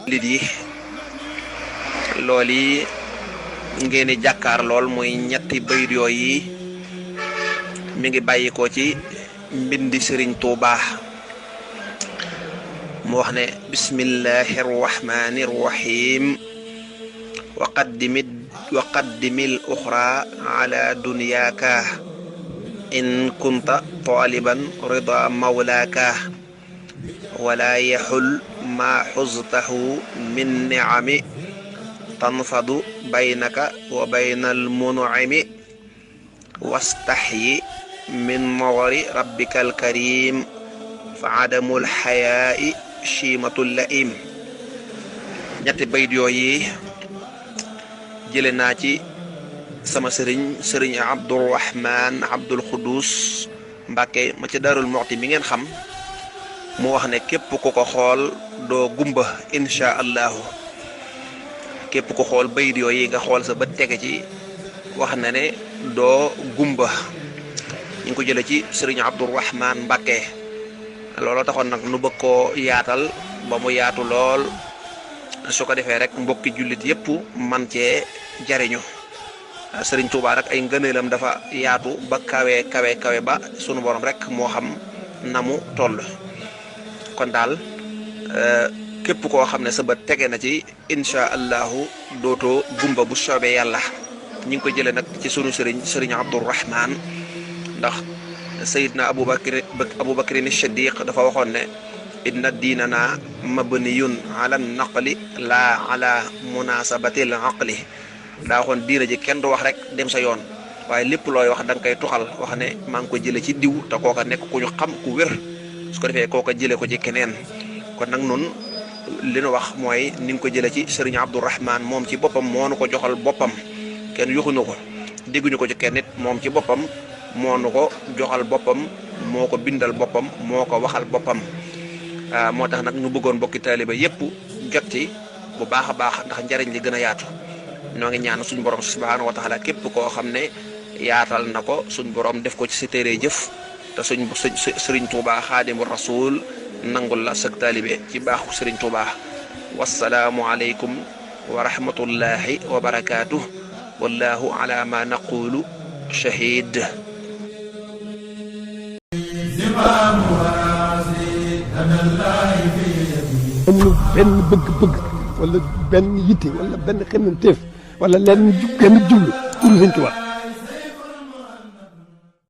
lit yi lool yi ngeen di jàkkaar lool muy ñetti bayit yooyu mi ngi bàyyikoo ci mbindi Sëriñ Tuubaa mu wax ne bismillahi rrahmani rrahim wa qaddimil uxra ala dunyaaka in kunta taliban rida mawlaaka wala yaxul ma xuztahu min nicami tanfadu baynaka wa bayna almun'imi wastaxyi min nawari rabbika alkarim fa adamul xayaai chimatul laim. ñetti bayit yooyu jële naa ci sama sëriñ Abdurrahman Abdul Xudus Mbàkke ma ci Daarul Muxti mi ngeen xam mu wax ne képp ku ko xool doo gumba insha allahu. képp ko xool bayit yooyu nga xool sa bët tege ci wax na ne doo gumba. ñu ngi ko jële ci sëriñ Abdurrahman Mbàkke looloo taxoon nag nu bëgg koo yaatal ba mu yaatu lool su ko defee rek mbokki jullit yépp man cee jariñu. sëriñ Tuubaa rek ay ngëneelam dafa yaatu ba kawe ba sunu borom rek moo xam na mu toll. kon daal képp koo xam ne sa bët tege na ci insha allahu dootoo gumba bu soobee yàlla. ñi ngi ko jëlee nag ci sunu sëriñ Abdurrahman ndax sayidna Abubakrin Siddiq dafa waxoon ne inna diinana mabniyun ala naqli la ala munasabatil aqli. daa waxoon diina ji kenn du wax rek dem sa yoon waaye lépp looy wax da nga koy tuxal wax ne maa ngi ko jële ci diw te kooka nekk ku ñu xam ku wér su ko defee kooka jële ko ci keneen. kon nag nun li nu wax mooy ni nga ko jële ci sëriñ Abdurrahman moom ci boppam moo nu ko joxal boppam kenn yuxuñu ko dégguñu ko ci kenn nit moom ci boppam moo nu ko joxal boppam moo ko bindal boppam moo ko waxal boppam. moo tax nag ñu bëggoon bokki taaliba yépp jot ci bu baax a baax ndax njariñ li gën a yaatu. ñoo ngi ñaan suñu borom subhaanahu wa taala képp koo xam ne yaatal na ko suñu borom def ko ci sa téere jëf te sëriñ Tuubaa xaadimu rasul nangul la sag taalibe ci baaxu sëriñ Tuubaa. wassalaamu aleykum wa rahmatullahi wa barakaatuh wallahu ala ma naqulu shahid. amul benn bëgg-bëgg wala benn yitte wala benn xemmanteef wala lenn jublu pour Sëñ Tuubaa